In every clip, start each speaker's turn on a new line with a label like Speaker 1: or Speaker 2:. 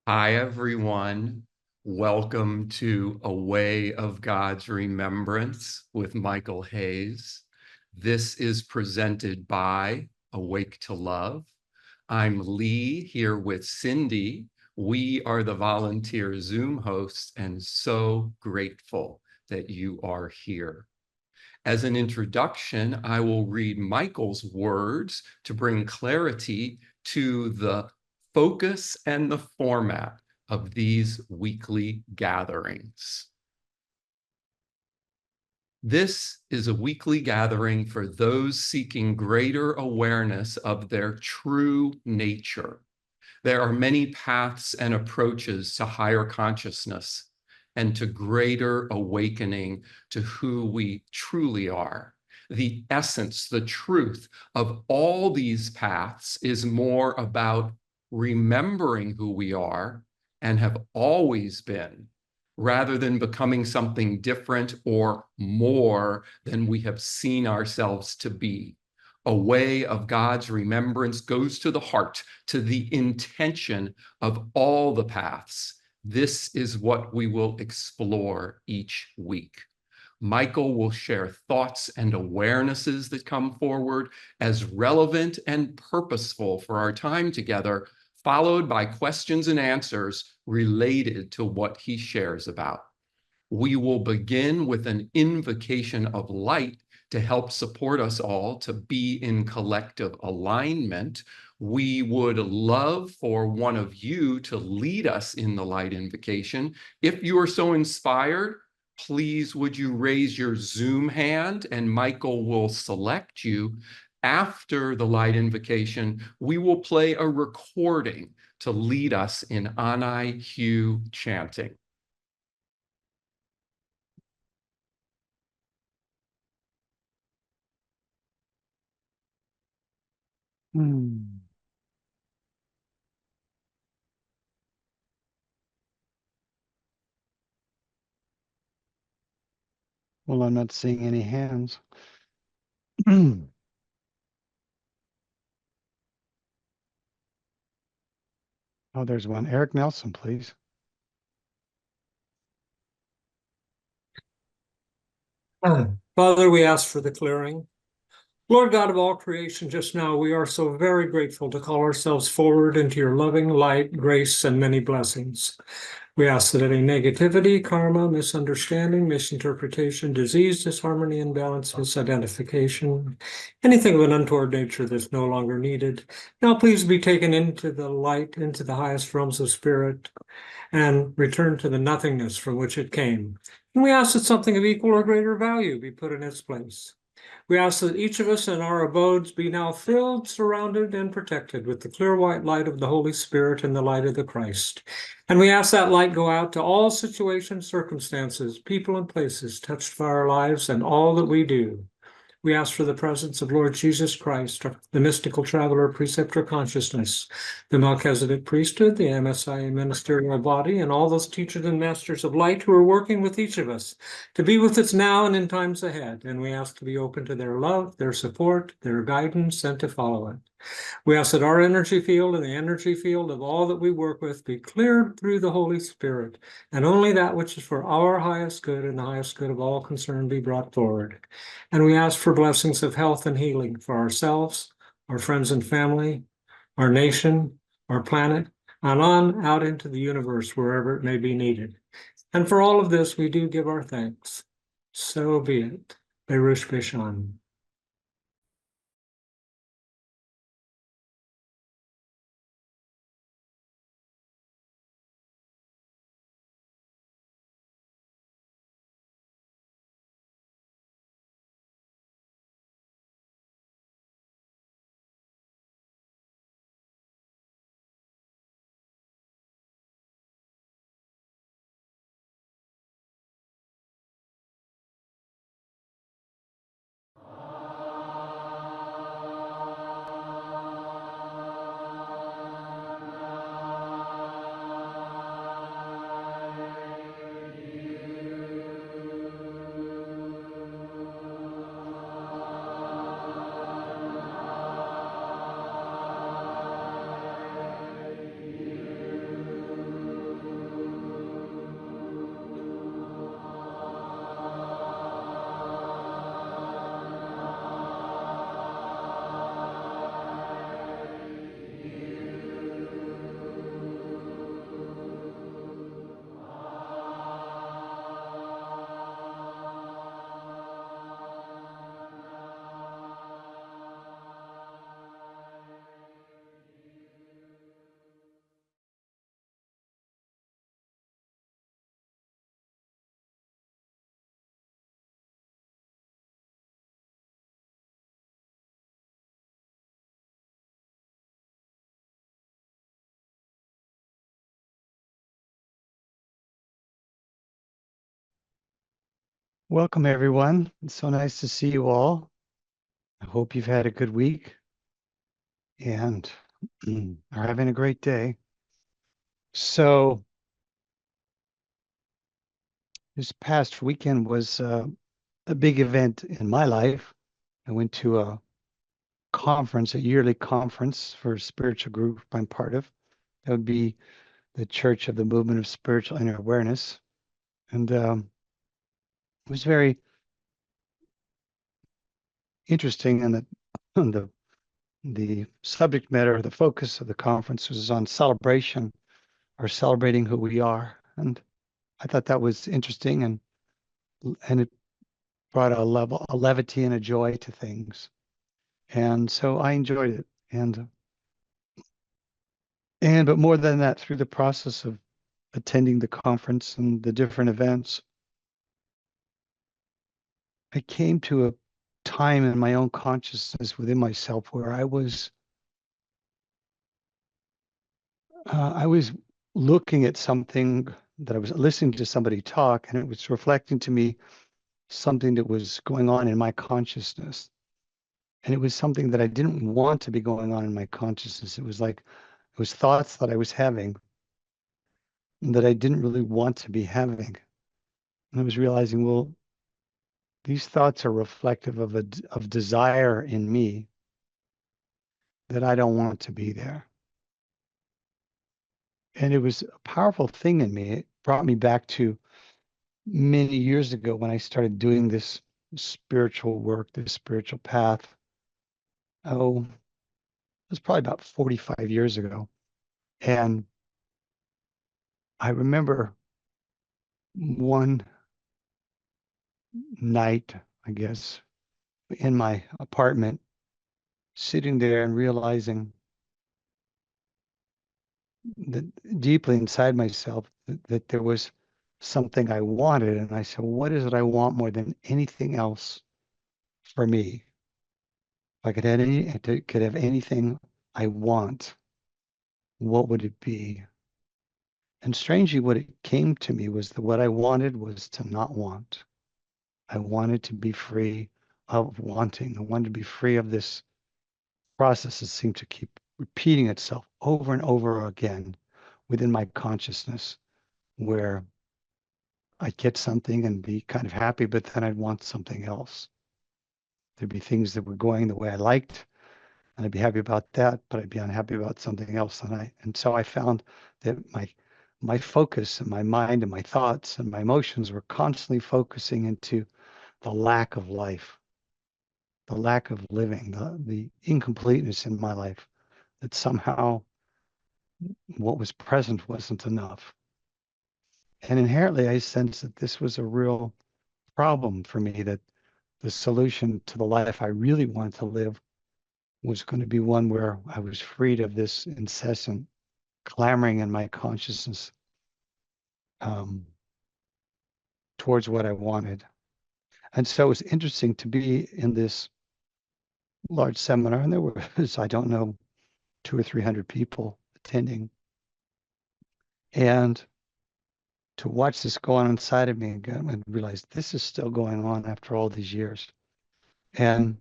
Speaker 1: Hi, everyone. Welcome to A Way of God's Remembrance with Michael Hayes. This is presented by Awake to Love. I'm Lee here with Cindy. We are the volunteer Zoom hosts and so grateful that you are here. As an introduction, I will read Michael's words to bring clarity to the focus and the format of these weekly gatherings. This is a weekly gathering for those seeking greater awareness of their true nature. There are many paths and approaches to higher consciousness and to greater awakening to who we truly are. The essence, the truth of all these paths is more about remembering who we are and have always been, rather than becoming something different or more than we have seen ourselves to be. A way of God's remembrance goes to the heart, to the intention of all the paths. This is what we will explore each week. Michael will share thoughts and awarenesses that come forward as relevant and purposeful for our time together, followed by questions and answers related to what he shares about. We will begin with an invocation of light to help support us all to be in collective alignment. We would love for one of you to lead us in the light invocation. If you are so inspired, please would you raise your Zoom hand and Michael will select you. After the light invocation, we will play a recording to lead us in Anai Hugh chanting.
Speaker 2: Well, I'm not seeing any hands. Oh, there's one. Eric Nelson, please.
Speaker 3: Father, we ask for the clearing. Lord God of all creation, just now we are so very grateful to call ourselves forward into your loving light, grace, and many blessings. We ask that any negativity, karma, misunderstanding, misinterpretation, disease, disharmony, imbalance, misidentification, anything of an untoward nature that's no longer needed, now please be taken into the light, into the highest realms of spirit, and return to the nothingness from which it came. And we ask that something of equal or greater value be put in its place. We ask that each of us in our abodes be now filled, surrounded, and protected with the clear white light of the Holy Spirit and the light of the Christ. And we ask that light go out to all situations, circumstances, people, and places touched by our lives and all that we do. We ask for the presence of Lord Jesus Christ, the mystical traveler, preceptor consciousness, the Melchizedek priesthood, the MSI ministerial body, and all those teachers and masters of light who are working with each of us to be with us now and in times ahead. And we ask to be open to their love, their support, their guidance, and to follow it. We ask that our energy field and the energy field of all that we work with be cleared through the Holy Spirit, and only that which is for our highest good and the highest good of all concerned be brought forward. And we ask for blessings of health and healing for ourselves, our friends and family, our nation, our planet, and on out into the universe wherever it may be needed. And for all of this, we do give our thanks. So be it. Berush Bishan.
Speaker 2: Welcome, everyone. It's so nice to see you all. I hope you've had a good week and are having a great day. So, this past weekend was a big event in my life. I went to a conference, a yearly conference for a spiritual group I'm part of. That would be the Church of the Movement of Spiritual Inner Awareness. And it was very interesting. And the subject matter, the focus of the conference was on celebration or celebrating who we are. And I thought that was interesting and it brought a levity and a joy to things. And so I enjoyed it. And but more than that, through the process of attending the conference and the different events, I came to a time in my own consciousness within myself where I was looking at something that I was listening to somebody talk, and it was reflecting to me something that was going on in my consciousness. And it was something that I didn't want to be going on in my consciousness. It was thoughts that I was having that I didn't really want to be having. And I was realizing, well, these thoughts are reflective of desire in me that I don't want to be there. And it was a powerful thing in me. It brought me back to many years ago when I started doing this spiritual work, this spiritual path. Oh, it was probably about 45 years ago. And I remember one night, I guess, in my apartment, sitting there and realizing that deeply inside myself that there was something I wanted. And I said, well, what is it I want more than anything else for me? If I could have anything I want, what would it be? And strangely, what it came to me was that what I wanted was to not want. I wanted to be free of wanting. I wanted to be free of this process that seemed to keep repeating itself over and over again within my consciousness, where I'd get something and be kind of happy, but then I'd want something else. There'd be things that were going the way I liked, and I'd be happy about that, but I'd be unhappy about something else. And so I found that my focus and my mind and my thoughts and my emotions were constantly focusing into the lack of life, the lack of living, the incompleteness in my life, that somehow what was present wasn't enough. And inherently, I sensed that this was a real problem for me, that the solution to the life I really wanted to live was going to be one where I was freed of this incessant clamoring in my consciousness um, towards what I wanted. And so it was interesting to be in this large seminar, and there was, I don't know, 200 or 300 people attending. And to watch this go on inside of me again and realize this is still going on after all these years. And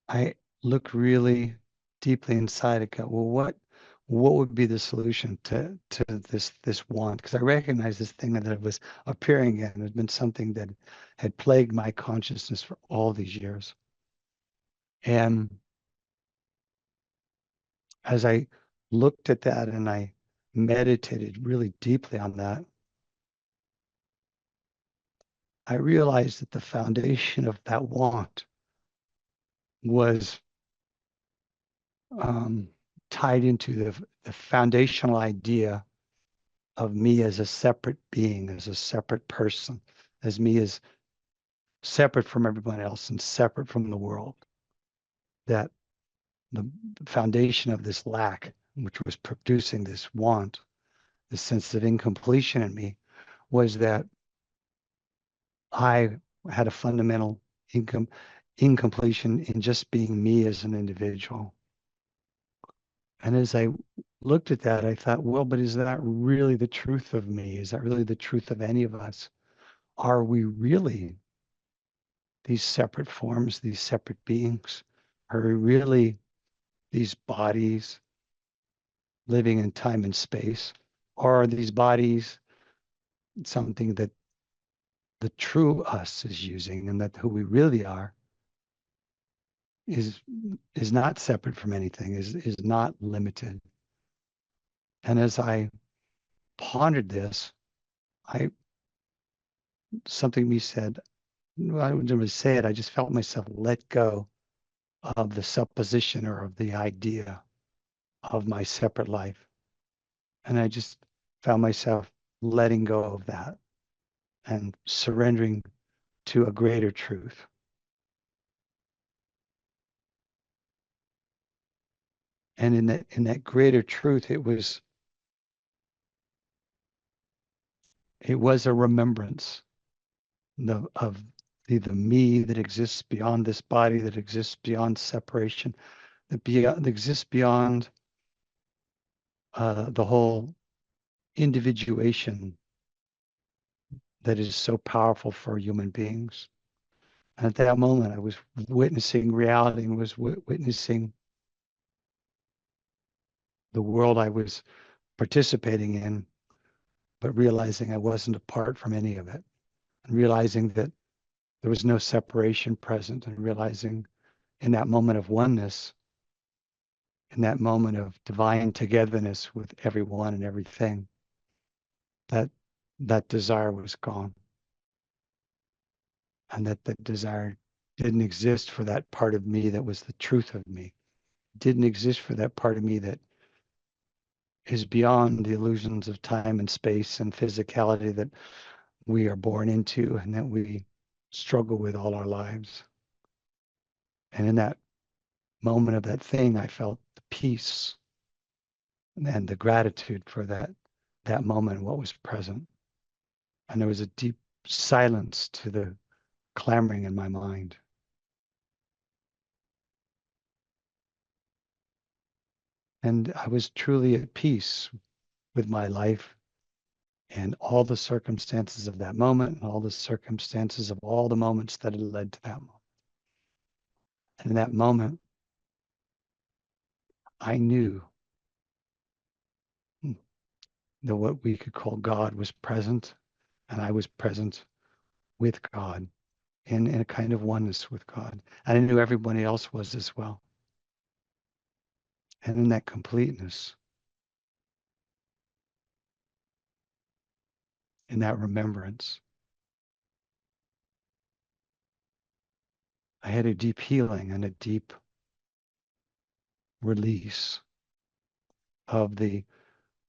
Speaker 2: I look really deeply inside and go, well, what would be the solution to this want? Because I recognize this thing that was appearing again had been something that had plagued my consciousness for all these years. And as I looked at that and I meditated really deeply on that, I realized that the foundation of that want was um, tied into the foundational idea of me as a separate being, as a separate person, as me as separate from everyone else and separate from the world. That the foundation of this lack, which was producing this want, this sense of incompletion in me, was that I had a fundamental incompletion in just being me as an individual. And as I looked at that, I thought, well, but is that really the truth of me? Is that really the truth of any of us? Are we really these separate forms, these separate beings? Are we really these bodies living in time and space? Or are these bodies something that the true us is using, and that who we really are is not separate from anything, is not limited? And as I pondered this, I something in me said, well, I wouldn't really say it. I just felt myself let go of the supposition or of the idea of my separate life. And I just found myself letting go of that and surrendering to a greater truth. And in that greater truth, it was a remembrance of the me that exists beyond this body, that exists beyond separation, that exists beyond the whole individuation that is so powerful for human beings. And at that moment, I was witnessing reality and was witnessing the world I was participating in, but realizing I wasn't apart from any of it, and realizing that there was no separation present, and realizing in that moment of oneness, in that moment of divine togetherness with everyone and everything, that that desire was gone, and that desire didn't exist for that part of me that was the truth of me. It didn't exist for that part of me that is beyond the illusions of time and space and physicality that we are born into and that we struggle with all our lives. And in that moment of that thing, I felt the peace and the gratitude for that moment, what was present. And there was a deep silence to the clamoring in my mind. And I was truly at peace with my life and all the circumstances of that moment and all the circumstances of all the moments that had led to that moment. And in that moment, I knew that what we could call God was present, and I was present with God in a kind of oneness with God. And I knew everybody else was as well. And in that completeness, in that remembrance, I had a deep healing and a deep release of the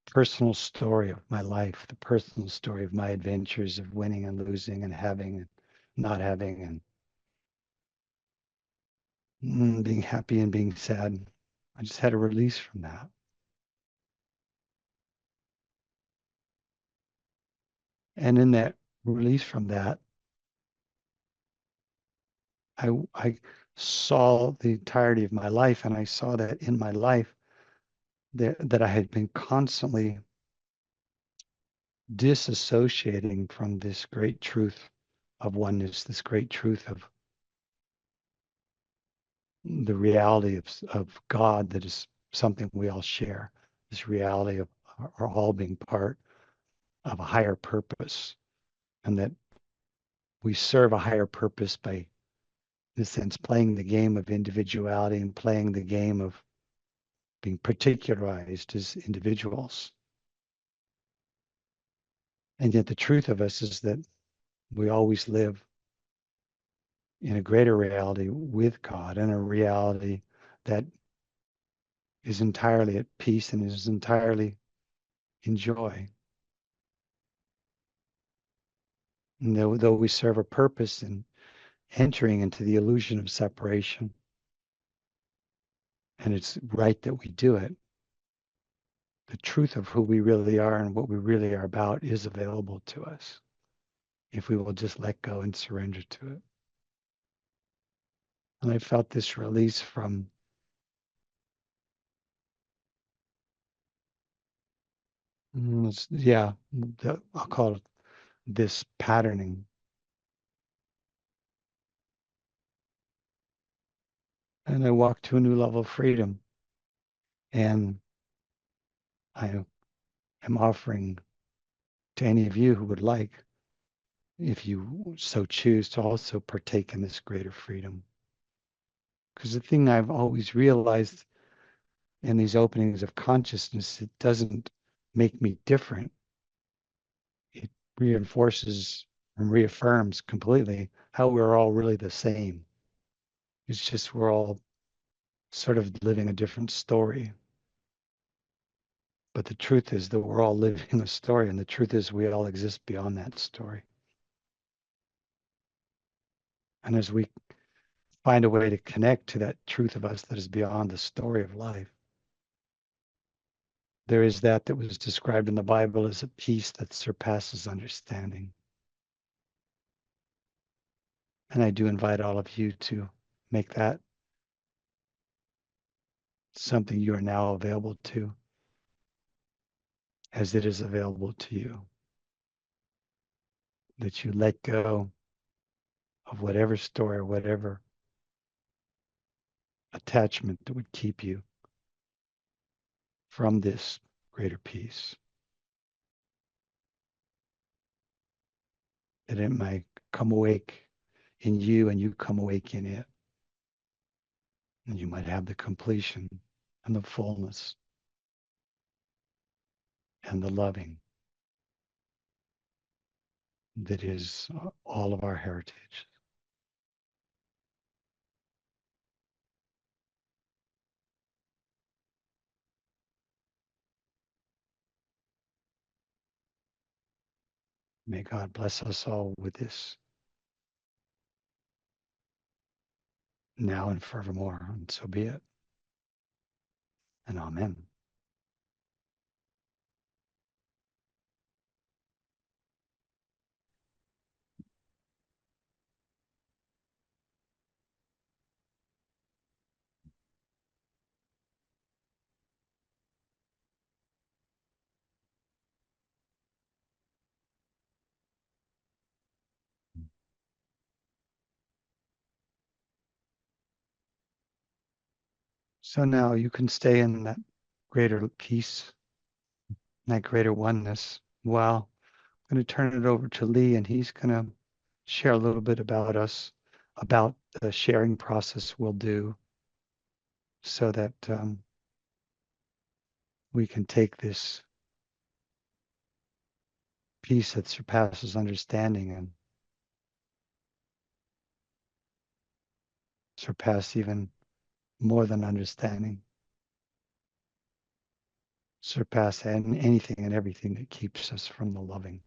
Speaker 2: personal story of my life, the personal story of my adventures of winning and losing and having and not having and being happy and being sad. I just had a release from that. And in that release from that, I saw the entirety of my life, and I saw that in my life that I had been constantly disassociating from this great truth of oneness, this great truth of the reality of God that is something we all share, this reality of our all being part of a higher purpose, and that we serve a higher purpose by, in a sense, playing the game of individuality and playing the game of being particularized as individuals. And yet the truth of us is that we always live in a greater reality with God, and a reality that is entirely at peace and is entirely in joy. And though we serve a purpose in entering into the illusion of separation, and it's right that we do it, the truth of who we really are and what we really are about is available to us if we will just let go and surrender to it. And I felt this release from Yeah, I'll call it this patterning. And I walk to a new level of freedom. And I am offering to any of you who would like, if you so choose, to also partake in this greater freedom. Because the thing I've always realized in these openings of consciousness, it doesn't make me different. It reinforces and reaffirms completely how we're all really the same. It's just we're all sort of living a different story. But the truth is that we're all living a story, and the truth is we all exist beyond that story. And as we find a way to connect to that truth of us that is beyond the story of life, there is that was described in the Bible as a peace that surpasses understanding. And I do invite all of you to make that something you are now available to, as it is available to you. That you let go of whatever story or whatever attachment that would keep you from this greater peace. That it might come awake in you and you come awake in it. And you might have the completion and the fullness and the loving that is all of our heritage. May God bless us all with this now and forevermore, and so be it. And amen. So now you can stay in that greater peace, that greater oneness. Well, I'm going to turn it over to Lee, and he's going to share a little bit about us, about the sharing process we'll do, so that we can take this peace that surpasses understanding and surpass even more than understanding, surpass anything and everything that keeps us from the loving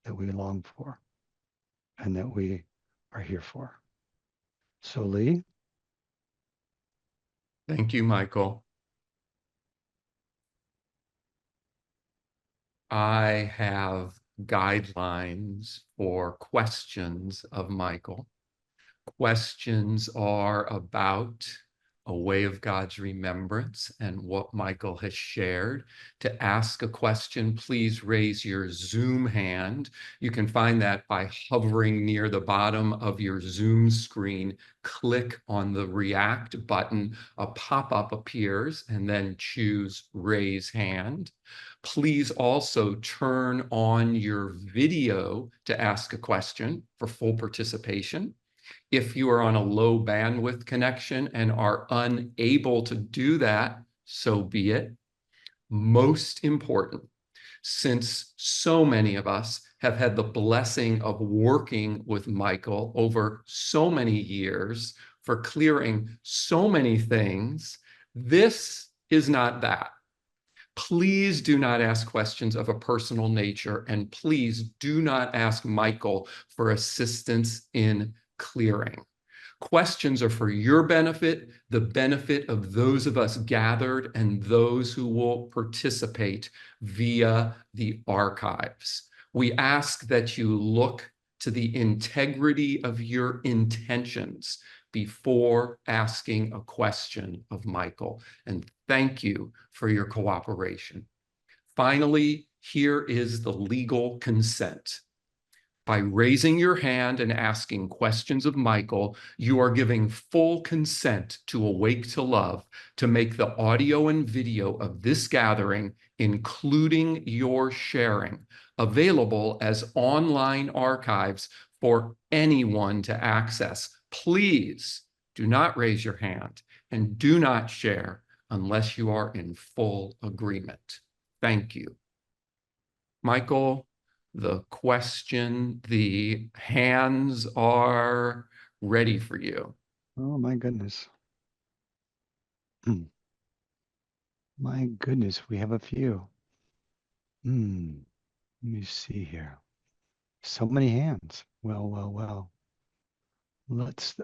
Speaker 2: that we long for and that we are here for. So, Lee.
Speaker 1: Thank you, Michael. I have guidelines for questions of Michael. Questions are about a way of God's remembrance and what Michael has shared. To ask a question, please raise your Zoom hand. You can find that by hovering near the bottom of your Zoom screen. Click on the React button. A pop-up appears, and then choose Raise Hand. Please also turn on your video to ask a question for full participation. If you are on a low bandwidth connection and are unable to do that, so be it. Most important, since so many of us have had the blessing of working with Michael over so many years for clearing so many things, this is not that. Please do not ask questions of a personal nature, and please do not ask Michael for assistance in clearing. Questions are for your benefit, the benefit of those of us gathered, and those who will participate via the archives. We ask that you look to the integrity of your intentions before asking a question of Michael. And thank you for your cooperation. Finally, here is the legal consent. By raising your hand and asking questions of Michael, you are giving full consent to Awake to Love to make the audio and video of this gathering, including your sharing, available as online archives for anyone to access. Please do not raise your hand and do not share unless you are in full agreement. Thank you. Michael, the hands are ready for you.
Speaker 2: Oh, my goodness. My goodness, we have a few. Let me see here. So many hands. Well. Let's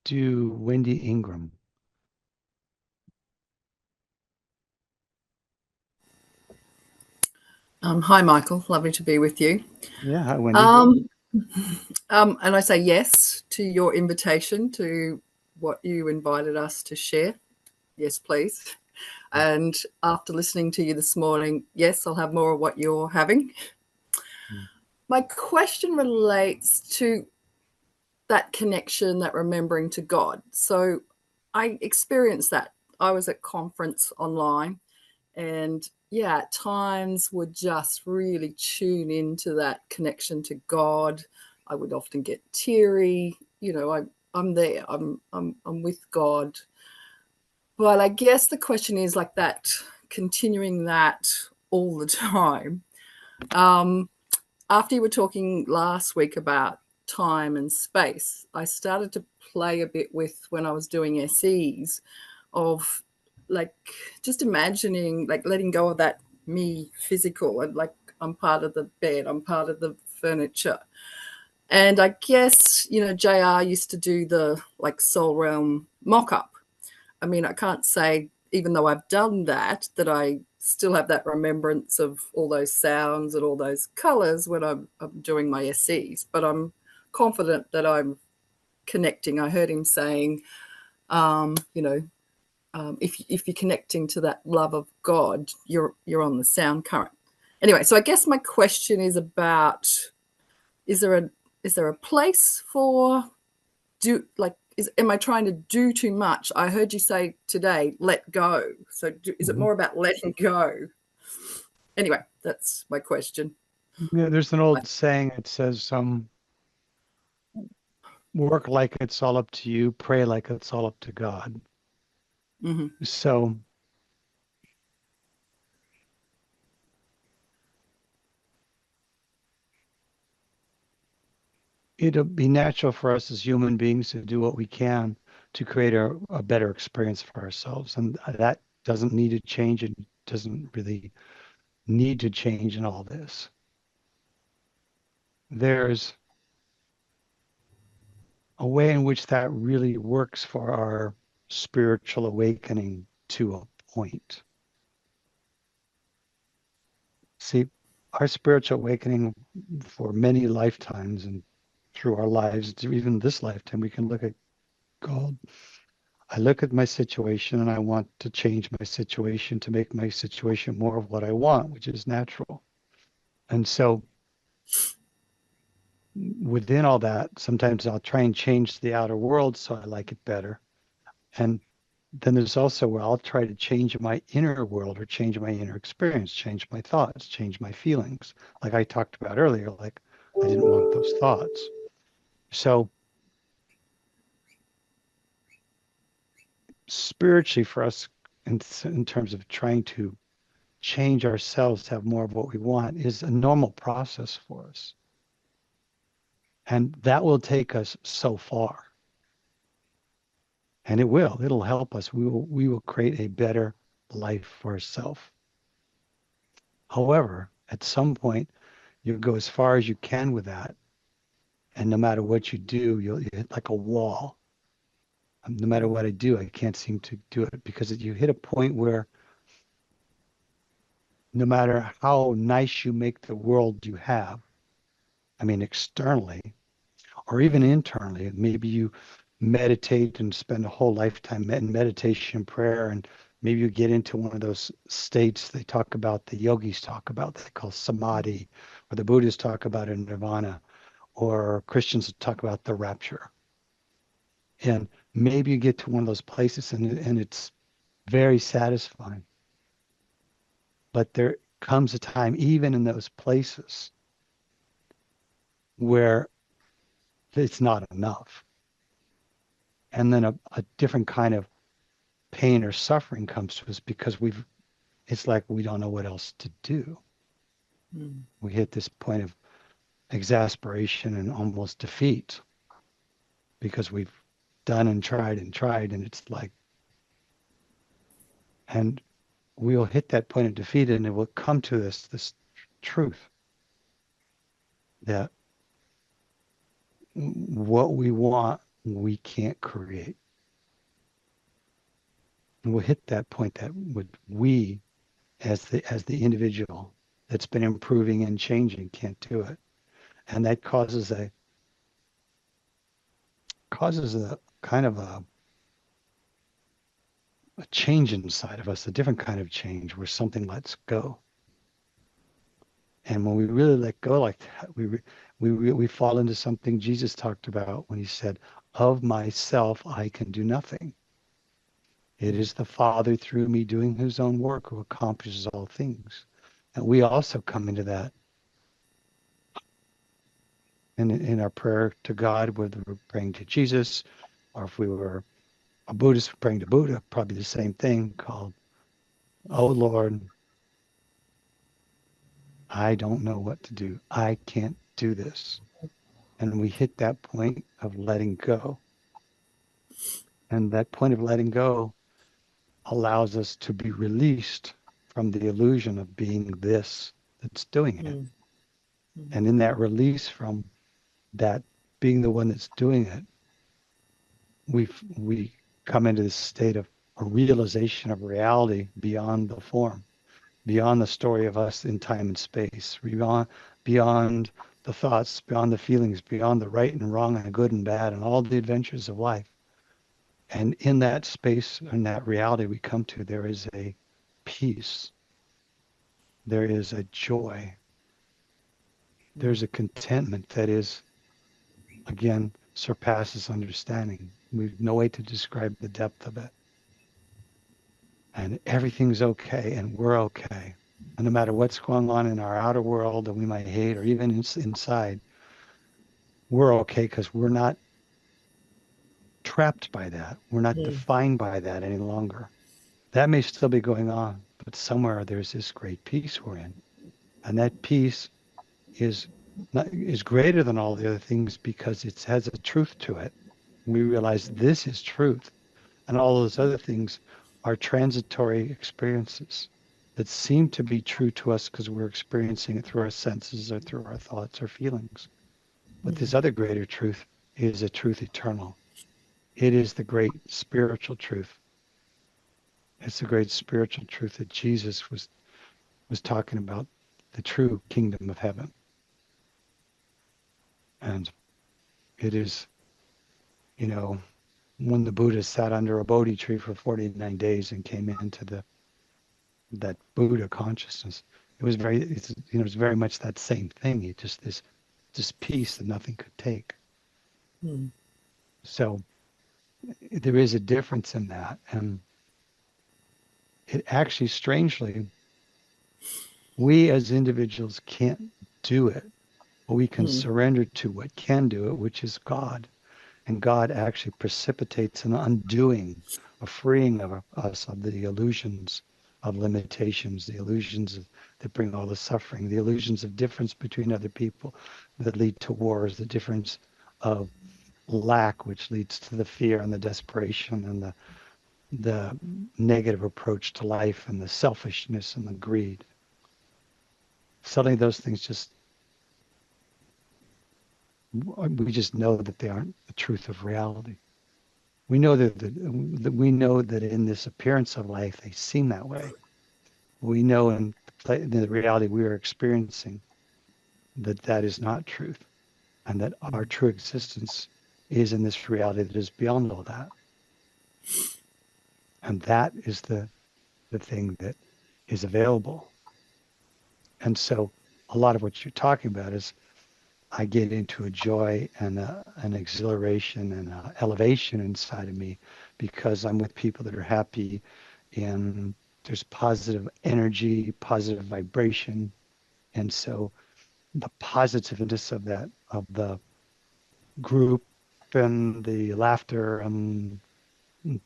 Speaker 2: do Wendy Ingram.
Speaker 4: Hi, Michael. Lovely to be with you.
Speaker 2: Yeah, hi, Wendy.
Speaker 4: And I say yes to your invitation to what you invited us to share. Yes, please. And after listening to you this morning, yes, I'll have more of what you're having. My question relates to that connection, that remembering to God. So I experienced that. I was at conference online, and yeah, at times would just really tune into that connection to God. I would often get teary. I'm there. I'm with God. But I guess the question is like that, continuing that all the time. After you were talking last week about time and space, I started to play a bit with, when I was doing SEs, of like just imagining, like letting go of that me physical, and like I'm part of the bed, I'm part of the furniture. And I guess, JR used to do the like soul realm mock-up. I mean, I can't say, even though I've done that I still have that remembrance of all those sounds and all those colors when I'm doing my SEs, but I'm confident that I'm connecting. I heard him saying, if you're connecting to that love of God, you're on the sound current. Anyway, so I guess my question is about, is there a place for am I trying to do too much? I heard you say today, let go. So is it more about letting go? Anyway, that's my question.
Speaker 2: Yeah, there's an old saying that says, work like it's all up to you, pray like it's all up to God. So it'll be natural for us as human beings to do what we can to create a better experience for ourselves. And that doesn't need to change. It doesn't really need to change in all this. There's a way in which that really works for our spiritual awakening to a point. See, our spiritual awakening for many lifetimes and through our lives, even this lifetime, we can look at God. I look at my situation and I want to change my situation to make my situation more of what I want, which is natural. And so within all that, sometimes I'll try and change the outer world so I like it better. And then there's also where I'll try to change my inner world or change my inner experience, change my thoughts, change my feelings. Like I talked about earlier, like I didn't want those thoughts. So spiritually for us, in terms of trying to change ourselves to have more of what we want, is a normal process for us. And that will take us so far. And it'll help us. We will create a better life for ourselves. However, at some point, you go as far as you can with that. And no matter what you do, you'll hit like a wall. No matter what I do, I can't seem to do it, because you hit a point where no matter how nice you make the world you have, I mean, externally or even internally, maybe you meditate and spend a whole lifetime in meditation, prayer, and Maybe you get into one of those states they talk about, the yogis talk about, they call samadhi, or the Buddhists talk about in nirvana, or Christians talk about the rapture. And maybe you get to one of those places and it's very satisfying. But there comes a time, even in those places, where it's not enough. And then a different kind of pain or suffering comes to us because it's like we don't know what else to do.
Speaker 4: Mm.
Speaker 2: We hit this point of exasperation and almost defeat because we've done and tried, and it's like, and we'll hit that point of defeat, and it will come to this truth that what we want, we can't create. And we'll hit that point that we, as the individual that's been improving and changing, can't do it. And that causes a kind of a change inside of us, a different kind of change where something lets go. And when we really let go like that, we fall into something Jesus talked about when he said, "Of myself I can do nothing. It is the Father through me doing his own work who accomplishes all things." And we also come into that in our prayer to God, whether we're praying to Jesus, or if we were a Buddhist praying to Buddha, probably the same thing, called, "Oh Lord, I don't know what to do. I can't do this." And we hit that point of letting go. And that point of letting go allows us to be released from the illusion of being this that's doing it.
Speaker 4: Mm. Mm.
Speaker 2: And in that release from that being the one that's doing it, we come into this state of a realization of reality beyond the form, beyond the story of us in time and space, beyond the thoughts, beyond the feelings, beyond the right and wrong and good and bad and all the adventures of life. And in that space and that reality we come to, there is a peace. There is a joy. There's a contentment that is, again, surpasses understanding. We've no way to describe the depth of it. And everything's okay, and we're okay. And no matter what's going on in our outer world that we might hate, or even inside, we're okay because we're not trapped by that. We're not
Speaker 4: Mm.
Speaker 2: defined by that any longer. That may still be going on, but somewhere there's this great peace we're in. And that peace is greater than all the other things because it has a truth to it. We realize this is truth, and all those other things are transitory experiences that seem to be true to us because we're experiencing it through our senses or through our thoughts or feelings. But this other greater truth is a truth eternal. It is the great spiritual truth. It's the great spiritual truth that Jesus was talking about, the true kingdom of heaven. And it is, when the Buddha sat under a Bodhi tree for 49 days and came into that Buddha consciousness, it's very much that same thing. It just this peace that nothing could take.
Speaker 4: Mm.
Speaker 2: So there is a difference in that, and it actually, strangely, we as individuals can't do it, but we can surrender to what can do it, which is God. And God actually precipitates an undoing, a freeing of us of the illusions of limitations, the illusions that bring all the suffering, the illusions of difference between other people that lead to wars, the difference of lack, which leads to the fear and the desperation and the negative approach to life and the selfishness and the greed. Suddenly those things we just know that they aren't the truth of reality. We know that in this appearance of life, they seem that way. We know in the reality we are experiencing that is not truth, and that our true existence is in this reality that is beyond all that. And that is the the thing that is available. And so a lot of what you're talking about is I get into a joy and an exhilaration and a elevation inside of me because I'm with people that are happy and there's positive energy, positive vibration. And so the positiveness of that, of the group and the laughter and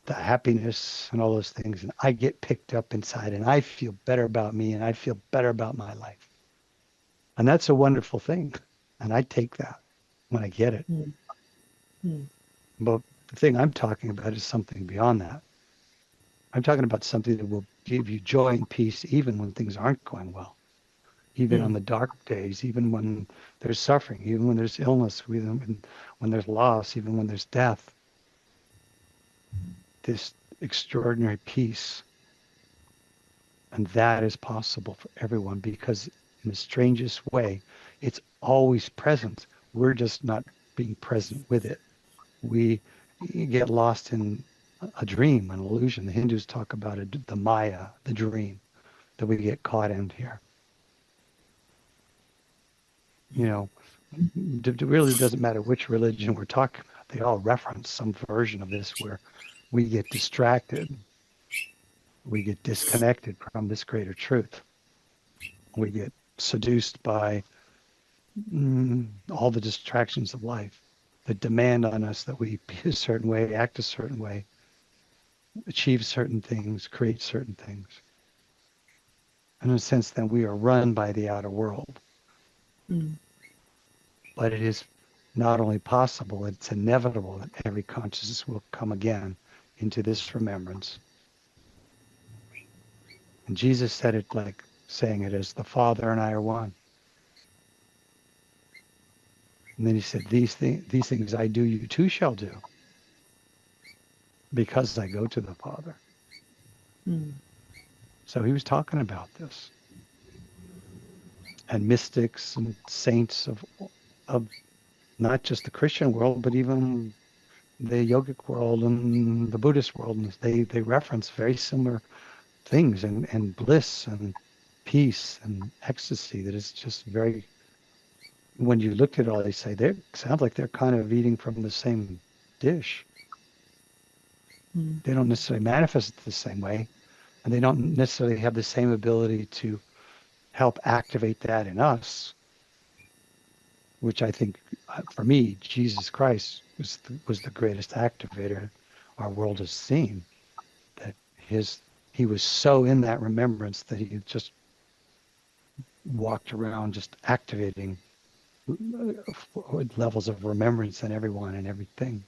Speaker 2: the happiness and all those things, and I get picked up inside and I feel better about me and I feel better about my life. And that's a wonderful thing. And I take that when I get it.
Speaker 4: Mm. Mm.
Speaker 2: But the thing I'm talking about is something beyond that. I'm talking about something that will give you joy and peace even when things aren't going well, even on
Speaker 4: Mm.
Speaker 2: the dark days, even when there's suffering, even when there's illness, even when there's loss, even when there's death. This extraordinary peace. And that is possible for everyone because in the strangest way, it's always present. We're just not being present with it. We get lost in a dream, an illusion. The Hindus talk about it, the Maya, the dream that we get caught in here. You know, it really doesn't matter which religion we're talking about. They all reference some version of this where we get distracted, we get disconnected from this greater truth. We get seduced by all the distractions of life that demand on us that we be a certain way, act a certain way, achieve certain things, create certain things. And in a sense, then we are run by the outer world.
Speaker 4: Mm.
Speaker 2: But it is not only possible, it's inevitable that every consciousness will come again into this remembrance. And Jesus said it like saying it as the Father and I are one. And then he said, these things I do, you too shall do, because I go to the Father.
Speaker 4: Mm.
Speaker 2: So he was talking about this. And mystics and saints of not just the Christian world, but even the yogic world and the Buddhist world, and they reference very similar things and bliss and peace and ecstasy that is just very, when you look at it all, they say they sounds like they're kind of eating from the same dish.
Speaker 4: Mm.
Speaker 2: They don't necessarily manifest it the same way, and they don't necessarily have the same ability to help activate that in us, which I think for me, Jesus Christ was the greatest activator our world has seen. That he was so in that remembrance that he just walked around just activating levels of remembrance in everyone and everything.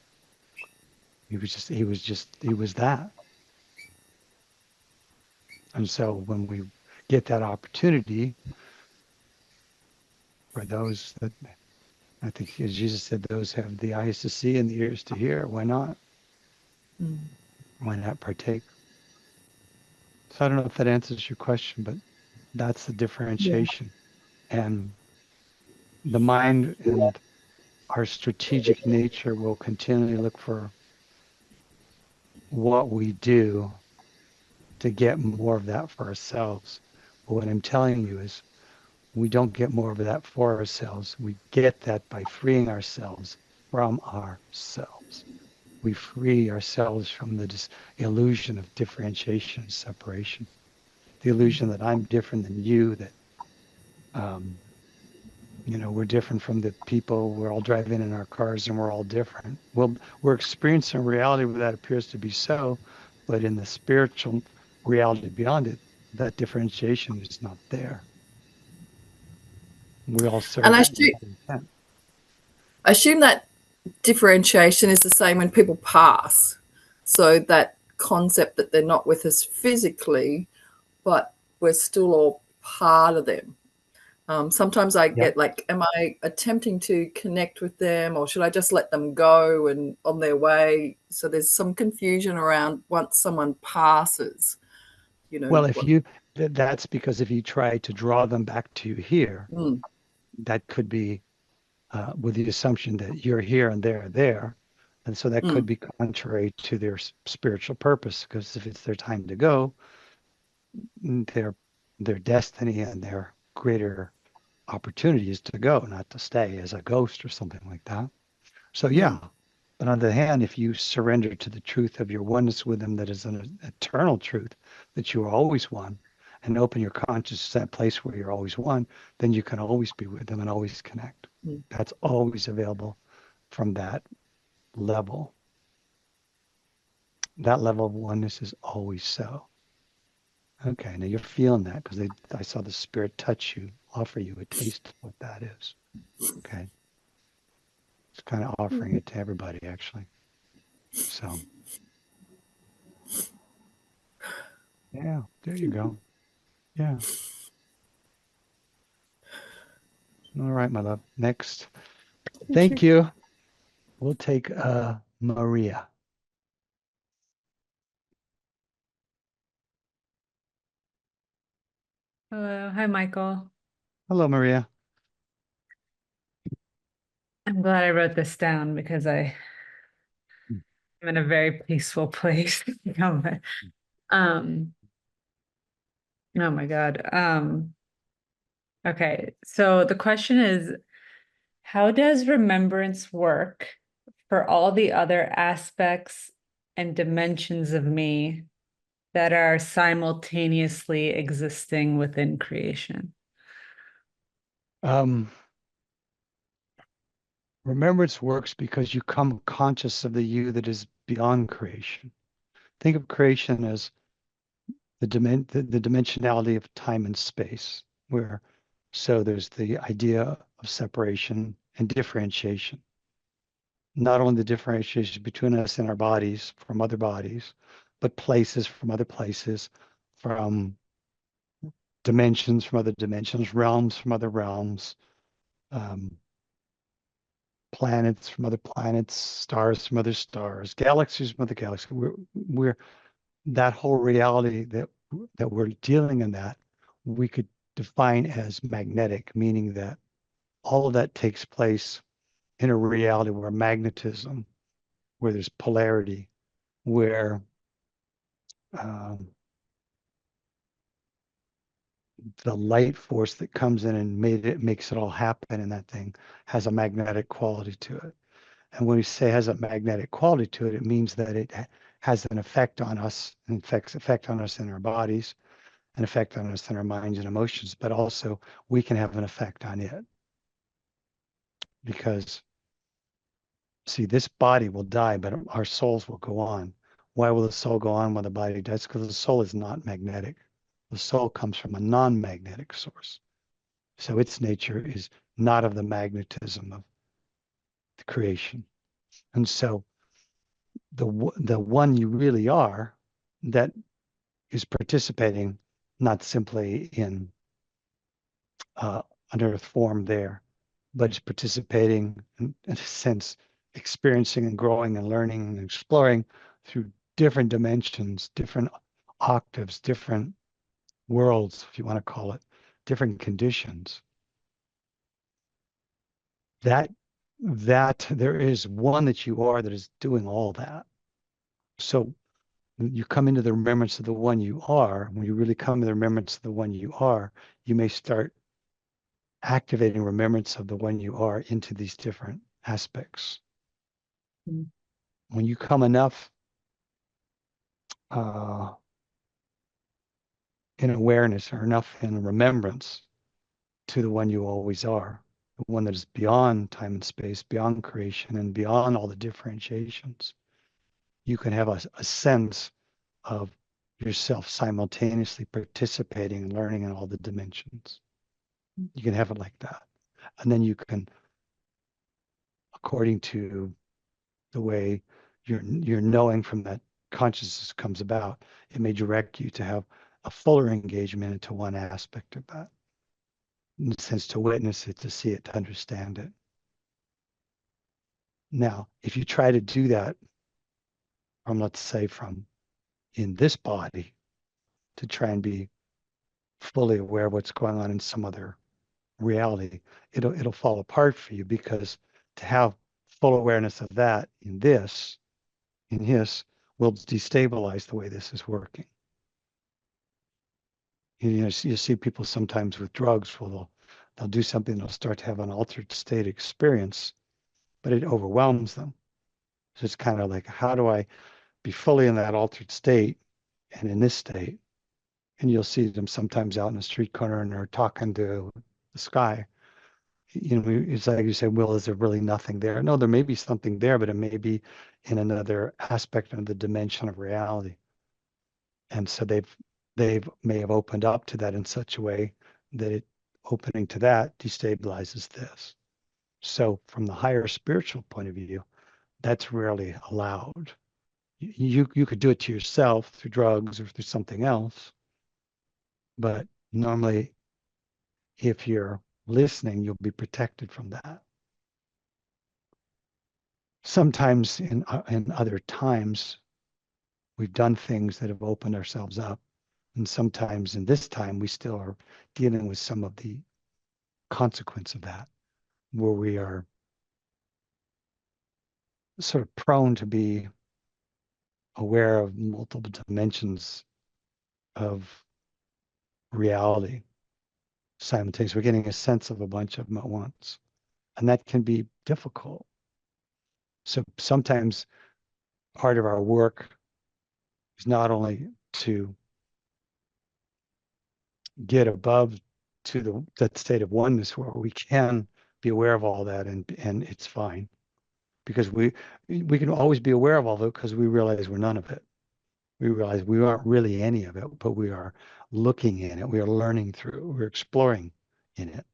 Speaker 2: He was that. And so when we get that opportunity, for those that, I think as Jesus said, those have the eyes to see and the ears to hear, why not?
Speaker 4: Mm.
Speaker 2: Why not partake? So I don't know if that answers your question, but that's the
Speaker 4: Yeah.
Speaker 2: differentiation. And the mind and our strategic nature will continually look for what we do to get more of that for ourselves. But what I'm telling you is we don't get more of that for ourselves. We get that by freeing ourselves from ourselves. We free ourselves from the illusion of differentiation and separation, the illusion that I'm different than you, that um, we're different from the people. We're all driving in our cars and we're all different. Well, we're experiencing reality where that appears to be so, but in the spiritual reality beyond it, that differentiation is not there. We all
Speaker 4: And
Speaker 2: serve the same intent.
Speaker 4: I assume that differentiation is the same when people pass. So that concept that they're not with us physically, but we're still all part of them. Sometimes I
Speaker 2: Yep.
Speaker 4: get like, am I attempting to connect with them, or should I just let them go and on their way? So there's some confusion around once someone passes,
Speaker 2: Well, that's because if you try to draw them back to you here,
Speaker 4: Mm.
Speaker 2: that could be with the assumption that you're here and they're there. And so that could
Speaker 4: Mm.
Speaker 2: be contrary to their spiritual purpose, because if it's their time to go, their destiny and their greater opportunity is to go, not to stay as a ghost or something like that. So yeah. But on the other hand, if you surrender to the truth of your oneness with them, that is an eternal truth, that you are always one, and open your consciousness to that place where you're always one, then you can always be with them and always connect. That's always available from that level. That level of oneness is always so. Okay, now you're feeling that because I saw the spirit touch you, offer you a taste of what that is. Okay. It's kind of offering it to everybody, actually. So, yeah, there you go. Yeah. All right, my love. Next. Thank you. We'll take Maria.
Speaker 5: Hello. Hi, Michael.
Speaker 2: Hello, Maria.
Speaker 5: I'm glad I wrote this down because I'm in a very peaceful place. Um, oh my God. Okay. So the question is, how does remembrance work for all the other aspects and dimensions of me that are simultaneously existing within creation?
Speaker 2: Remembrance works because you come conscious of the you that is beyond creation. Think of creation as the dimensionality of time and space, where so there's the idea of separation and differentiation. Not only the differentiation between us and our bodies from other bodies, but places from other places, from dimensions from other dimensions, realms from other realms, um, planets from other planets, stars from other stars, galaxies from other galaxies. We're that whole reality that we're dealing in, that we could define as magnetic, meaning that all of that takes place in a reality where magnetism, where there's polarity, where um, the light force that comes in and makes it all happen in that thing has a magnetic quality to it. And when we say has a magnetic quality to it, it means that it has an effect on us, and effect on us in our bodies, an effect on us in our minds and emotions, but also we can have an effect on it. Because, see, this body will die, but our souls will go on. Why will the soul go on when the body dies? Because the soul is not magnetic. The soul comes from a non-magnetic source. So its nature is not of the magnetism of the creation. And so the one you really are, that is participating not simply in unearthed form there, but is participating in a sense, experiencing and growing and learning and exploring through different dimensions, different octaves, different worlds, if you want to call it, different conditions. That there is one that you are that is doing all that. So you come into the remembrance of the one you are. When you really come to the remembrance of the one you are, you may start activating remembrance of the one you are into these different aspects. When you come enough in awareness or enough in remembrance to the one you always are, the one that is beyond time and space, beyond creation, and beyond all the differentiations, you can have a sense of yourself simultaneously participating and learning in all the dimensions. You can have it like that. And then you can, according to the way your knowing from that consciousness comes about, it may direct you to have a fuller engagement into one aspect of that. In the sense, to witness it, to see it, to understand it. Now, if you try to do that from, let's say, from in this body, to try and be fully aware of what's going on in some other reality, it'll fall apart for you, because to have full awareness of that in this, will destabilize the way this is working. You know, you see people sometimes with drugs, well, they'll do something, they'll start to have an altered state experience, but it overwhelms them. So it's kind of like, how do I be fully in that altered state and in this state? And you'll see them sometimes out in the street corner and they're talking to the sky. You know, it's like you say, well, is there really nothing there? No, there may be something there, but it may be in another aspect of the dimension of reality. And so they may have opened up to that in such a way that it opening to that destabilizes this. So from the higher spiritual point of view, that's rarely allowed. You could do it to yourself through drugs or through something else, but normally if you're listening, you'll be protected from that. Sometimes in other times, we've done things that have opened ourselves up. And sometimes in this time, we still are dealing with some of the consequence of that, where we are sort of prone to be aware of multiple dimensions of reality simultaneously. We're getting a sense of a bunch of them at once. And that can be difficult. So sometimes part of our work is not only to get above to that state of oneness where we can be aware of all that and it's fine, because we can always be aware of all of it because we realize we're none of it. We realize we aren't really any of it, but we are looking in it, we are learning through, we're exploring in it.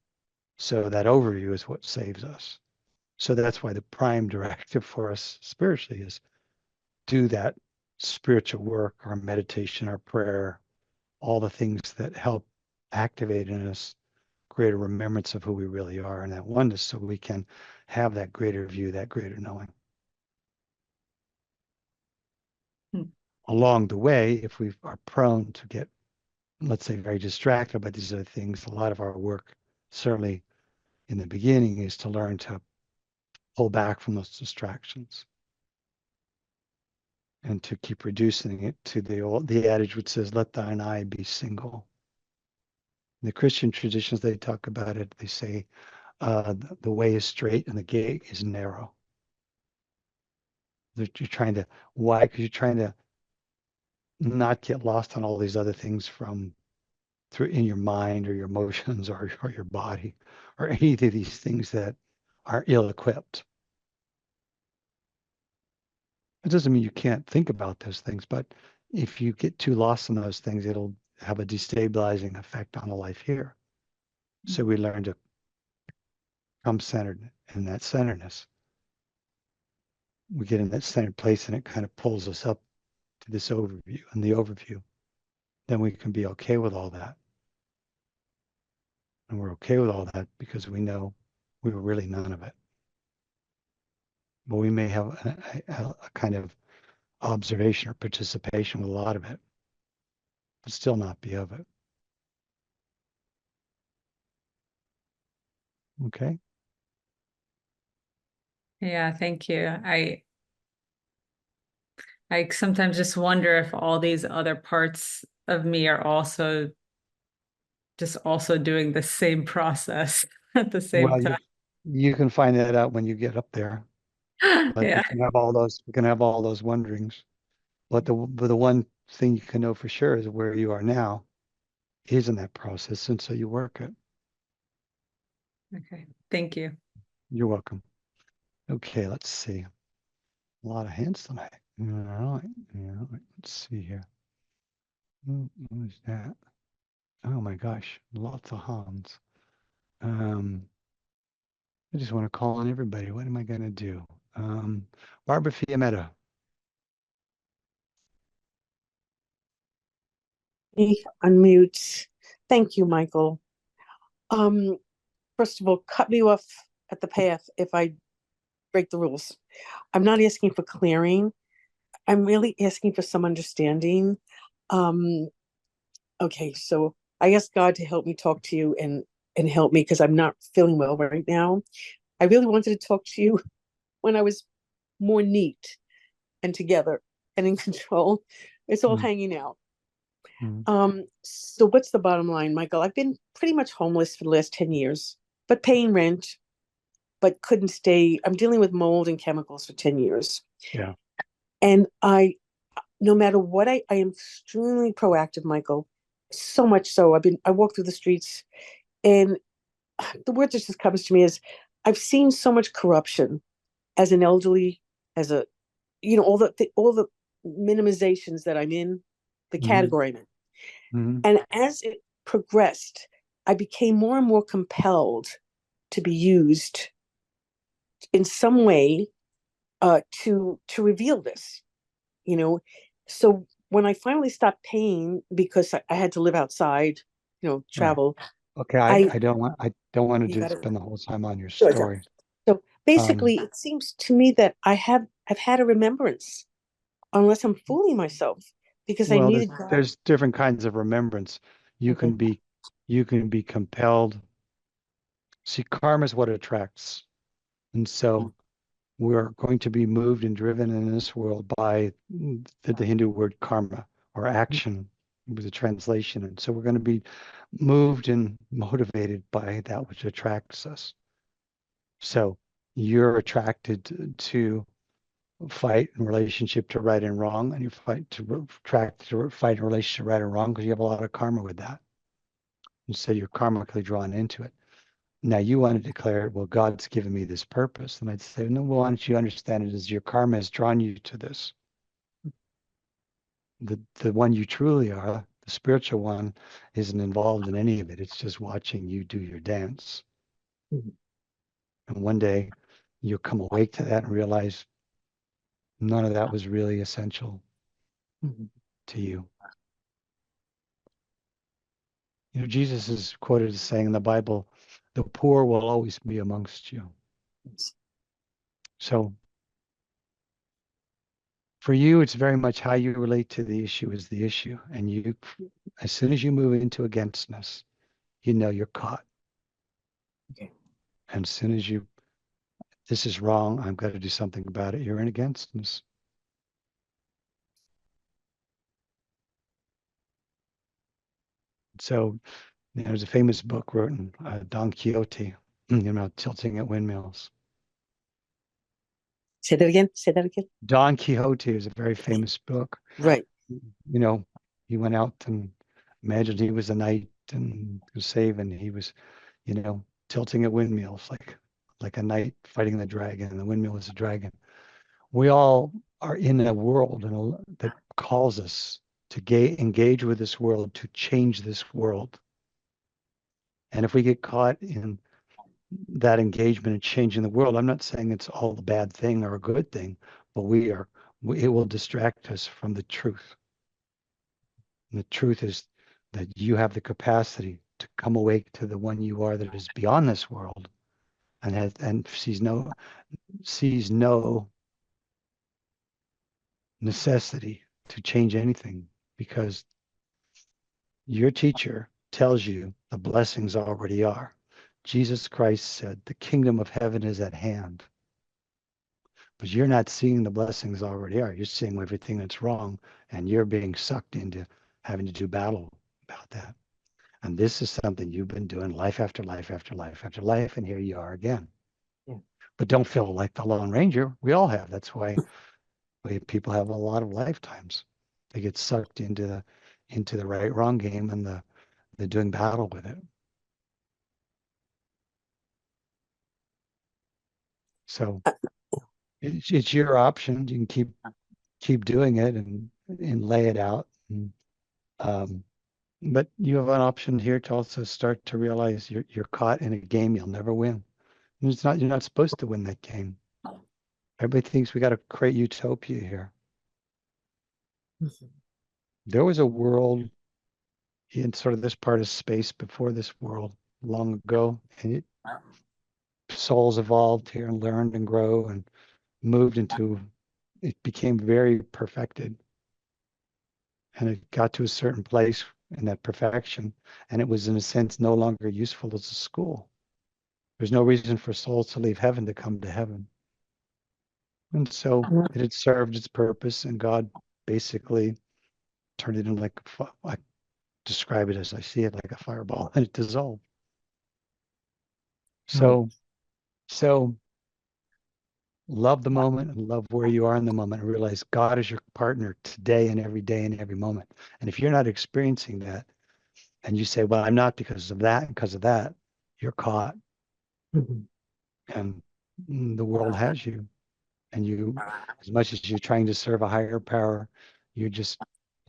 Speaker 2: So that overview is what saves us. So that's why the prime directive for us spiritually is do that spiritual work, our meditation, our prayer, all the things that help activate in us greater remembrance of who we really are and that oneness, so we can have that greater view, that greater knowing. Along the way, if we are prone to get, let's say, very distracted by these other things, a lot of our work, certainly in the beginning, is to learn to pull back from those distractions and to keep reducing it to the adage which says, let thine eye be single. In the Christian traditions, they talk about it. They say, the way is straight and the gate is narrow. That you're trying to, why? Because you're trying to not get lost on all these other things from through in your mind or your emotions or your body or any of these things that are ill-equipped. It doesn't mean you can't think about those things, but if you get too lost in those things, it'll have a destabilizing effect on the life here. So we learn to come centered in that centeredness. We get in that centered place and it kind of pulls us up to this overview. And the overview, then we can be okay with all that. And we're okay with all that because we know we were really none of it. But we may have a kind of observation or participation with a lot of it, but still not be of it. Okay.
Speaker 5: Yeah, thank you. I sometimes just wonder if all these other parts of me are also doing the same process at the same
Speaker 2: Well,
Speaker 5: time.
Speaker 2: you can find that out when you get up there. But
Speaker 5: Yeah.
Speaker 2: we can have all those wonderings. But the one thing you can know for sure is where you are now is in that process, and so you work it.
Speaker 5: Okay. Thank you.
Speaker 2: You're welcome. Okay, let's see. A lot of hands tonight. All right. Yeah, let's see here. Who's that? Oh my gosh, lots of hands. I just want to call on everybody. What am I going to do? Barbara Fiametta.
Speaker 6: Unmute. Thank you, Michael. First of all, cut me off at the path if I break the rules. I'm not asking for clearing. I'm really asking for some understanding. Okay, so I asked God to help me talk to you and help me because I'm not feeling well right now. I really wanted to talk to you when I was more neat and together and in control. It's all hanging out. So what's the bottom line, Michael? I've been pretty much homeless for the last 10 years, but paying rent, but couldn't stay. I'm dealing with mold and chemicals for 10 years.
Speaker 2: Yeah.
Speaker 6: And no matter what, I am extremely proactive, Michael. So much so I walk through the streets, and the word that just comes to me is I've seen so much corruption as an elderly, as a, all the minimizations that I'm in, the category I'm in. And as it progressed, I became more and more compelled to be used in some way to reveal this, So when I finally stopped paying because I had to live outside, travel.
Speaker 2: Okay, I don't want to
Speaker 6: You gotta,
Speaker 2: spend the whole time on your
Speaker 6: sure,
Speaker 2: story.
Speaker 6: so basically, it seems to me that I've had a remembrance, unless I'm fooling myself, because I
Speaker 2: Well,
Speaker 6: needed God.
Speaker 2: there's different kinds of remembrance. You can be compelled. See, karma is what attracts. And so we're going to be moved and driven in this world by the Hindu word karma, or action with a translation. And so we're going to be moved and motivated by that which attracts us. So you're attracted to fight in relationship to right and wrong, and you fight in relationship to right and wrong because you have a lot of karma with that. And so you're karmically drawn into it. Now you want to declare, well, God's given me this purpose. And I'd say, no, well, why don't you understand it as your karma has drawn you to this? The one you truly are, the spiritual one, isn't involved in any of it. It's just watching you do your dance. And one day you'll come awake to that and realize none of that was really essential to you. Jesus is quoted as saying in the Bible, the poor will always be amongst you. So for you, it's very much how you relate to the issue is the issue. And as soon as you move into againstness, you're caught.
Speaker 6: Okay.
Speaker 2: And as soon as this is wrong, I've got to do something about it, you're in againstness. So there's a famous book written, Don Quixote, tilting at windmills.
Speaker 6: Say that again. Say that again.
Speaker 2: Don Quixote is a very famous book.
Speaker 6: Right.
Speaker 2: He went out and imagined he was a knight and was saved, and he was, tilting at windmills like a knight fighting the dragon, and the windmill is a dragon. We all are in a world that calls us to engage with this world, to change this world. And if we get caught in that engagement and changing the world, I'm not saying it's all a bad thing or a good thing, but it will distract us from the truth. And the truth is that you have the capacity to come awake to the one you are that is beyond this world and sees no necessity to change anything, because your teacher tells you the blessings already are. Jesus Christ said, the kingdom of heaven is at hand. But you're not seeing the blessings already are. You're seeing everything that's wrong, and you're being sucked into having to do battle about that. And this is something you've been doing life after life after life after life, and here you are again. Yeah. But don't feel like the Lone Ranger. We all have. That's why people have a lot of lifetimes. They get sucked into the right-wrong game, and they're doing battle with it. So it's your option. You can keep doing it and lay it out. But you have an option here to also start to realize you're caught in a game you'll never win. And you're not supposed to win that game. Everybody thinks we got to create utopia here. There was a world in sort of this part of space before this world long ago, and souls evolved here and learned and grow and it became very perfected. And it got to a certain place in that perfection, and it was in a sense no longer useful as a school. There's no reason for souls to leave heaven to come to heaven. And so it had served its purpose, and God basically turned it into like I describe it as I see it, like a fireball, and it dissolved. So love the moment and love where you are in the moment, and realize God is your partner today and every day and every moment. And if you're not experiencing that, and you say, well, I'm not because of that, because of that, you're caught.
Speaker 6: Mhm.
Speaker 2: And the world has you. And you, as much as you're trying to serve a higher power, you're just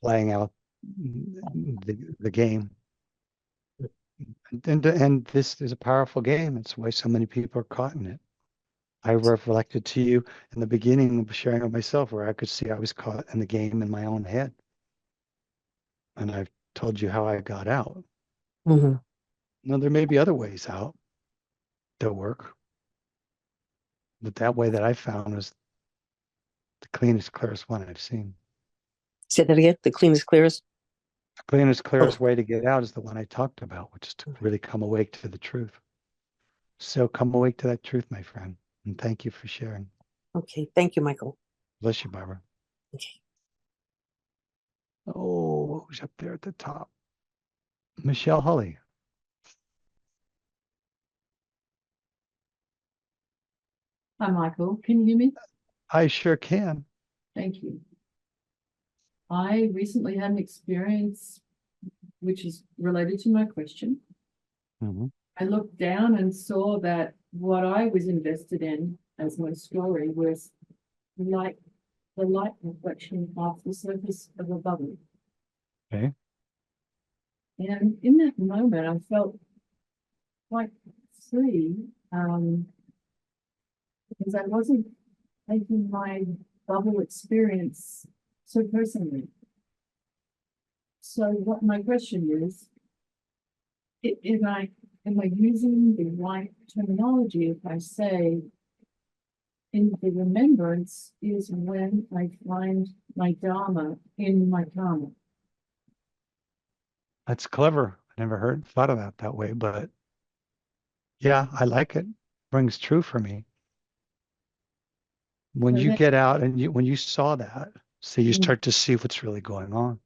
Speaker 2: playing out the game. And this is a powerful game. It's why so many people are caught in it. I reflected to you in the beginning of sharing of myself, where I could see I was caught in the game in my own head. And I've told you how I got out.
Speaker 6: Mhm.
Speaker 2: Now, there may be other ways out that work, but that way that I found was the cleanest, clearest one I've seen.
Speaker 6: Say that again. The cleanest, clearest.
Speaker 2: The cleanest, clearest
Speaker 6: Oh.
Speaker 2: way to get out is the one I talked about, which is to really come awake to the truth. So come awake to that truth, my friend. And thank you for sharing.
Speaker 6: Okay. Thank you, Michael.
Speaker 2: Bless you, Barbara.
Speaker 6: Okay.
Speaker 2: Oh, who's up there at the top? Michelle Hulley.
Speaker 7: Hi, Michael. Can you hear me?
Speaker 2: I sure can.
Speaker 7: Thank you. I recently had an experience which is related to my question.
Speaker 2: Mhm.
Speaker 7: I looked down and saw that what I was invested in as my story was like the light reflection off the surface of a bubble.
Speaker 2: Okay.
Speaker 7: And in that moment, I felt quite free because I wasn't taking my bubble experience so personally. So what my question is, am I using the right terminology if I say in the remembrance is when I find my Dharma in my karma?
Speaker 2: That's clever. I never thought of that way, but yeah, I like it. Rings true for me. When
Speaker 7: So
Speaker 2: you
Speaker 7: that,
Speaker 2: get out and when you saw that, so you
Speaker 7: mm,
Speaker 2: start to see what's really going on.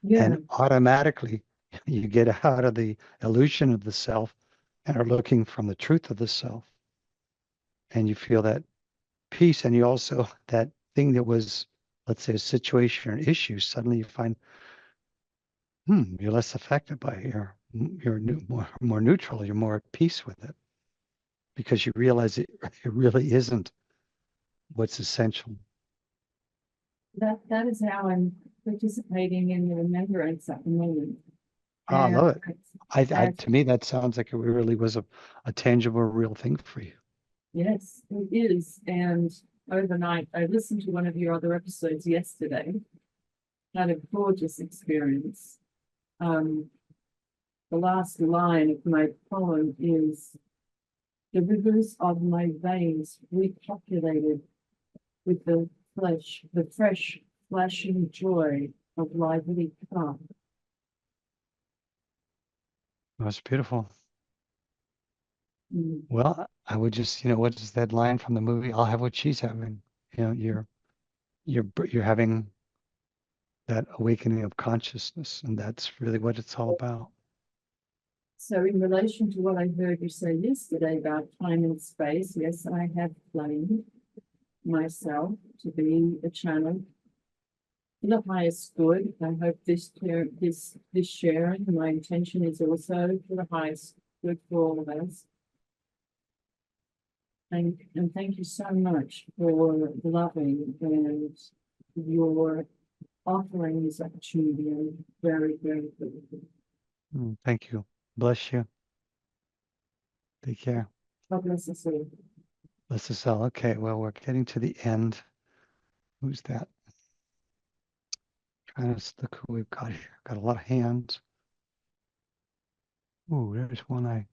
Speaker 7: yeah,
Speaker 2: And automatically you get out of the illusion of the self and are looking from the truth of the self. And you feel that peace. And you also, that thing that was, let's say, a situation or an issue, suddenly you find, you're less affected by it. You're more neutral. You're more at peace with it because you realize it really isn't what's essential.
Speaker 7: that is how I'm participating in the remembrance at the moment.
Speaker 2: I
Speaker 7: And
Speaker 2: love it.
Speaker 7: as
Speaker 2: To me, that sounds like it really was a tangible, real thing for you.
Speaker 7: yes, it is. And overnight, I listened to one of your other episodes yesterday. Had a gorgeous experience. The last line of my poem is, the rivers of my veins repopulated with the fresh flashing joy of lively calm.
Speaker 2: That's beautiful.
Speaker 7: Mm.
Speaker 2: Well, I would just, what is that line from the movie? I'll have what she's having. You're having that awakening of consciousness, and that's really what it's all about.
Speaker 7: So in relation to what I heard you say yesterday about time and space, yes, I have claimed myself to be a channel for the highest good. I hope this sharing, my intention is also for the highest good for all of us. And thank you so much for loving and your offering this opportunity. I'm very, very grateful.
Speaker 2: Thank you. Bless you. Take care.
Speaker 7: God bless us all.
Speaker 2: Bless us all. Okay, well, we're getting to the end. Who's that? Trying to look who we've got here. Got a lot of hands. Ooh, there's one I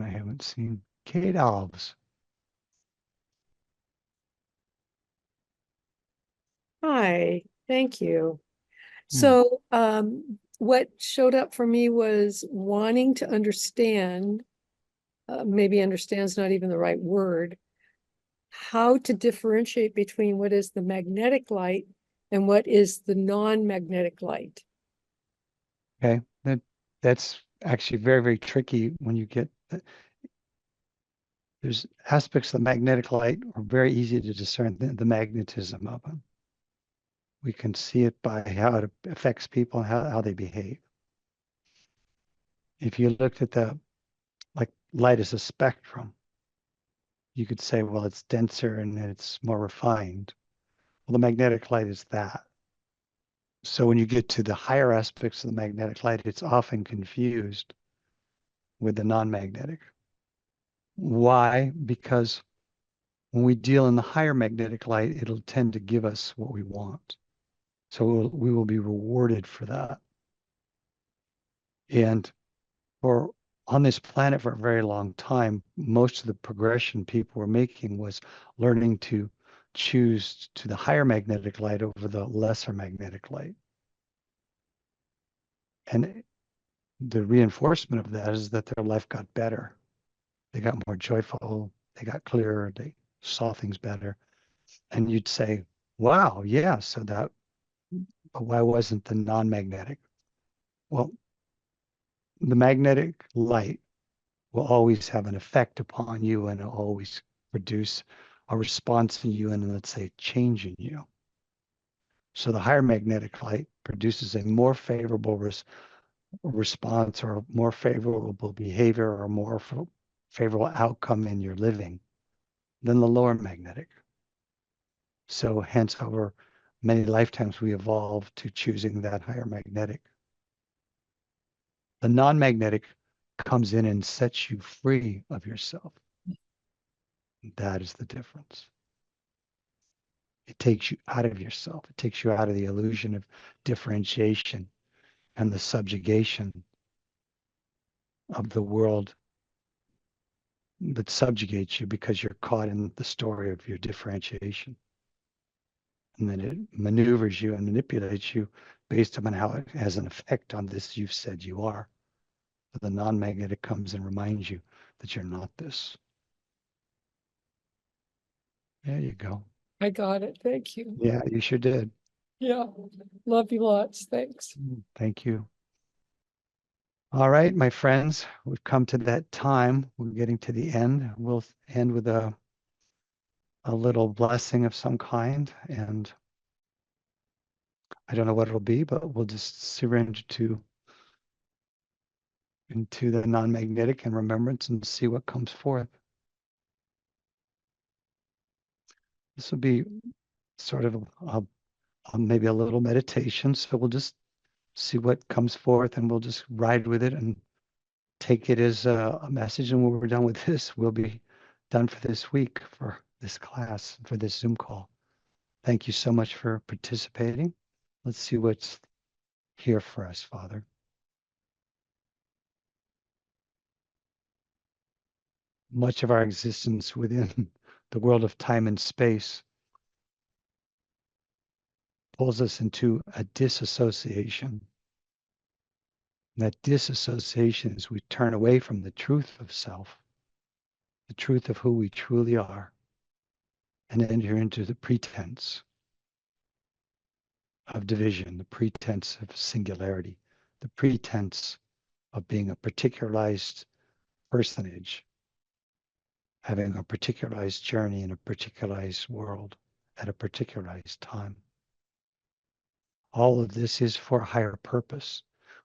Speaker 2: haven't seen. Kate Alves.
Speaker 8: Hi, thank you.
Speaker 2: Hmm.
Speaker 8: So, what showed up for me was wanting to understand, maybe understand's not even the right word, how to differentiate between what is the magnetic light and what is the non-magnetic light.
Speaker 2: Okay, that's actually very, very tricky when you get there's aspects of the magnetic light are very easy to discern the magnetism of them. We can see it by how it affects people and how they behave. If you looked at the like light as a spectrum, you could say, well, it's denser and it's more refined. Well, the magnetic light is that. So when you get to the higher aspects of the magnetic light, it's often confused with the non-magnetic. Why? Because when we deal in the higher magnetic light, it'll tend to give us what we want. So we will be rewarded for that. And for on this planet for a very long time, most of the progression people were making was learning to choose to the higher magnetic light over the lesser magnetic light. And the reinforcement of that is that their life got better. They got more joyful, they got clearer, they saw things better. And you'd say, wow, yeah, so that, but why wasn't the non-magnetic? Well, the magnetic light will always have an effect upon you and it'll always produce a response in you and, let's say, change in you. So the higher magnetic light produces a more favorable response or more favorable behavior or more favorable outcome in your living than the lower magnetic. So hence over many lifetimes we evolved to choosing that higher magnetic. The non-magnetic comes in and sets you free of yourself. That is the difference. It takes you out of yourself. It takes you out of the illusion of differentiation and the subjugation of the world that subjugates you because you're caught in the story of your differentiation. And then it maneuvers you and manipulates you based on how it has an effect on this you've said you are. But the non-magnetic comes and reminds you that you're not this. There you go.
Speaker 8: I got it. Thank you.
Speaker 2: Yeah, you sure did.
Speaker 8: Yeah. Love you lots. Thanks.
Speaker 2: Thank you. All right, my friends, we've come to that time. We're getting to the end. We'll end with a little blessing of some kind. And I don't know what it'll be, but we'll just surrender into the non-magnetic and remembrance and see what comes forth. This will be sort of maybe a little meditation. So we'll just see what comes forth and we'll just ride with it and take it as a message. And when we're done with this, we'll be done for this week, for this class, for this Zoom call. Thank you so much for participating. Let's see what's here for us, Father. Much of our existence within the world of time and space pulls us into a disassociation. And that disassociation is we turn away from the truth of self, the truth of who we truly are, and enter into the pretense of division, the pretense of singularity, the pretense of being a particularized personage, having a particularized journey in a particularized world at a particularized time. All of this is for a higher purpose,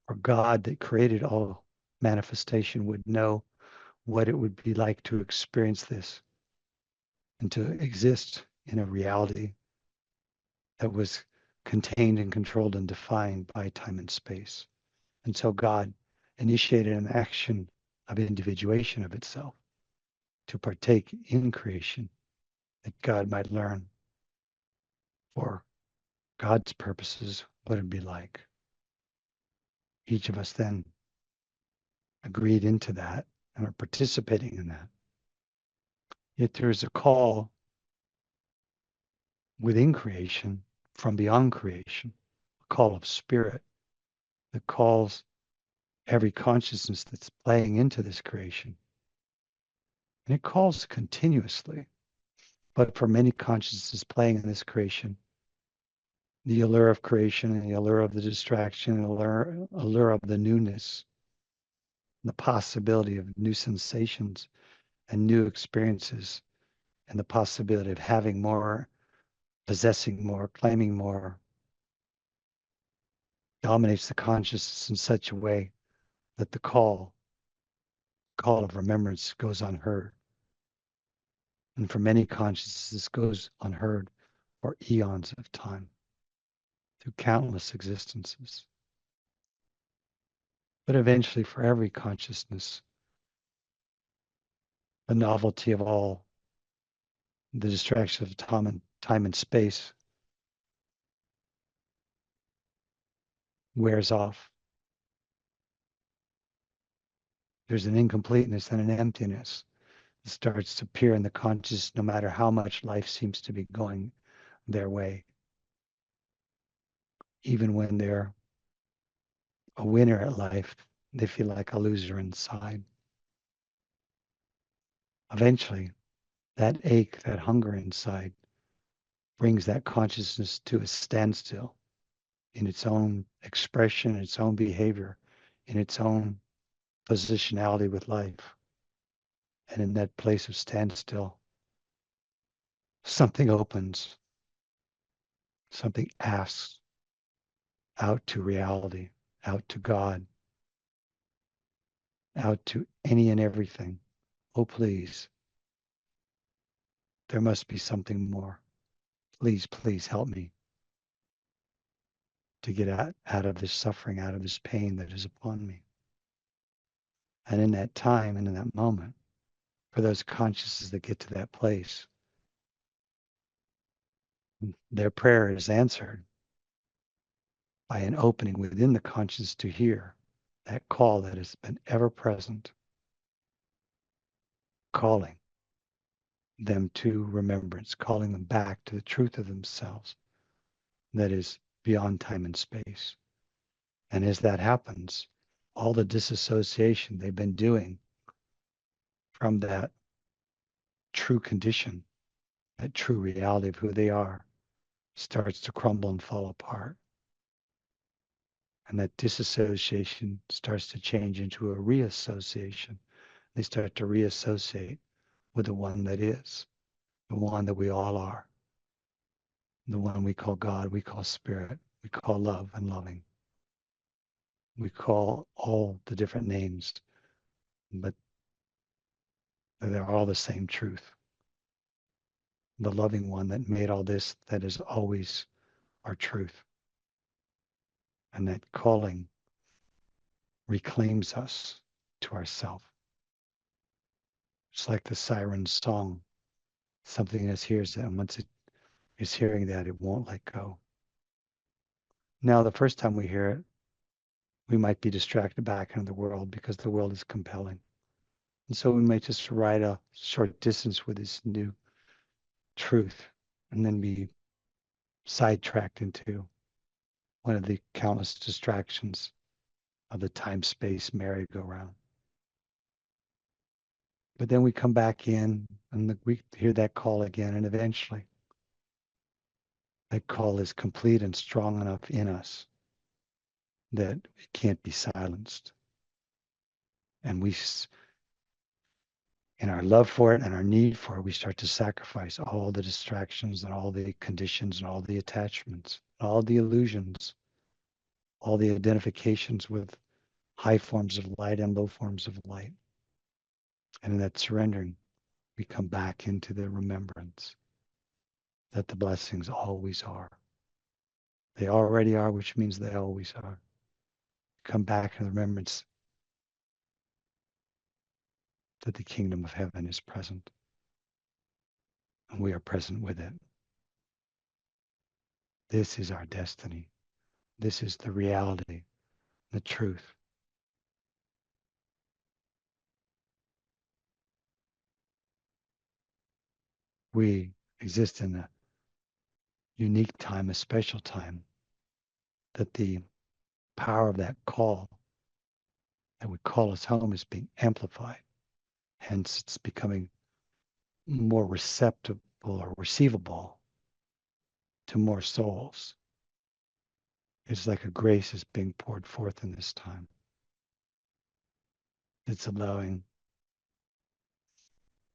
Speaker 2: for God that created all manifestation would know what it would be like to experience this and to exist in a reality that was contained and controlled and defined by time and space. And so God initiated an action of individuation of itself to partake in creation that God might learn for God's purposes what it'd be like. Each of us then agreed into that and are participating in that. Yet there is a call within creation from beyond creation, a call of spirit that calls every consciousness that's playing into this creation. And it calls continuously. But for many consciousnesses playing in this creation, the allure of creation and the allure of the distraction and allure of the newness, the possibility of new sensations and new experiences, and the possibility of having more, possessing more, claiming more, dominates the consciousness in such a way that the call of remembrance goes unheard. And for many consciousnesses, this goes unheard for eons of time, through countless existences. But eventually, for every consciousness, the novelty of all the distractions of time and space wears off. There's an incompleteness and an emptiness that starts to appear in the conscious, no matter how much life seems to be going their way. Even when they're a winner at life, they feel like a loser inside. Eventually, that ache, that hunger inside, brings that consciousness to a standstill in its own expression, its own behavior, in its own positionality with life. And in that place of standstill, something opens, something asks out to reality, out to God, out to any and everything. Oh, please, there must be something more. Please, please help me to get out of this suffering, out of this pain that is upon me. And in that time and in that moment, for those consciousness that get to that place, their prayer is answered by an opening within the conscious to hear that call that has been ever present, calling them to remembrance, calling them back to the truth of themselves that is beyond time and space. And as that happens, all the disassociation they've been doing from that true condition, that true reality of who they are, starts to crumble and fall apart. And that disassociation starts to change into a reassociation. They start to reassociate with the one that is, the one that we all are, the one we call God, we call spirit, we call love and loving. We call all the different names, but they're all the same truth. The loving one that made all this, that is always our truth. And that calling reclaims us to ourself. It's like the siren song. Something that hears that, and once it is hearing that, it won't let go. Now, the first time we hear it, we might be distracted back into the world because the world is compelling. And so we might just ride a short distance with this new truth and then be sidetracked into one of the countless distractions of the time-space merry-go-round. But then we come back in and we hear that call again, and eventually that call is complete and strong enough in us that it can't be silenced. And we, in our love for it and our need for it, we start to sacrifice all the distractions and all the conditions and all the attachments, all the illusions, all the identifications with high forms of light and low forms of light. And in that surrendering, we come back into the remembrance that the blessings always are. They already are, which means they always are. Come back in the remembrance that the kingdom of heaven is present. And we are present with it. This is our destiny. This is the reality, the truth. We exist in a unique time, a special time, that the power of that call that would call us home is being amplified. Hence, it's becoming more receptive or receivable to more souls. It's like a grace is being poured forth in this time. It's allowing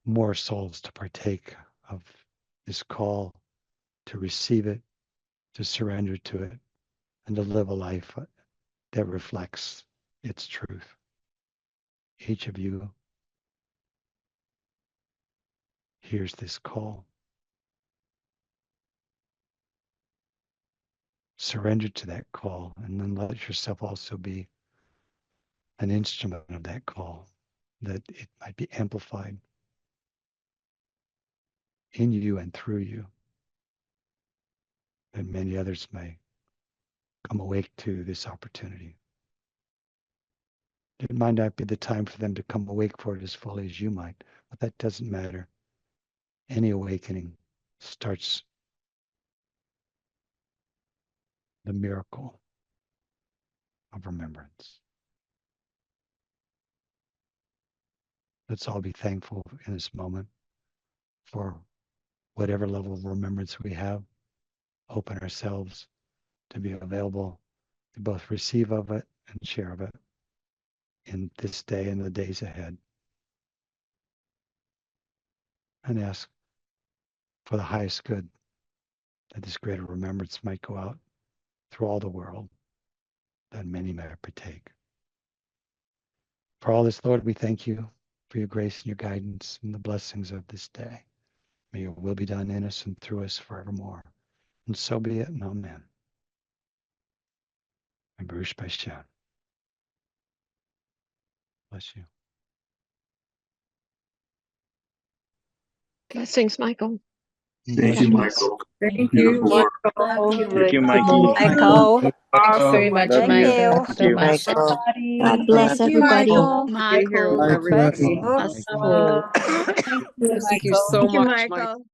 Speaker 2: more souls to partake of this call, to receive it, to surrender to it, and to live a life that reflects its truth. Each of you hears this call. Surrender to that call, and then let yourself also be an instrument of that call, that it might be amplified in you and through you, that many others may come awake to this opportunity. It might not be the time for them to come awake for it as fully as you might, but that doesn't matter. Any awakening starts the miracle of remembrance. Let's all be thankful in this moment for whatever level of remembrance we have. Open ourselves to be available to both receive of it and share of it in this day and the days ahead. And ask for the highest good, that this greater remembrance might go out through all the world, that many may partake. For all this, Lord, we thank you for your grace and your guidance and the blessings of this day. May your will be done in us and through us forevermore. And so be it, and amen. And Baruch Bashan. Bless you.
Speaker 8: Blessings, Michael.
Speaker 9: Thank you, Michael.
Speaker 4: Thank you,
Speaker 9: Beautiful.
Speaker 4: Michael.
Speaker 9: Thank you, Mikey.
Speaker 10: Michael.
Speaker 5: Thanks very much,
Speaker 9: Love
Speaker 10: Thank
Speaker 9: you.
Speaker 10: you.
Speaker 9: Thank you.
Speaker 6: Michael.
Speaker 10: God bless everybody.
Speaker 4: Be here,
Speaker 2: Bye,
Speaker 4: everybody.
Speaker 2: Michael.
Speaker 4: Thank you so much,
Speaker 8: Thank you,
Speaker 4: Michael.
Speaker 8: Michael.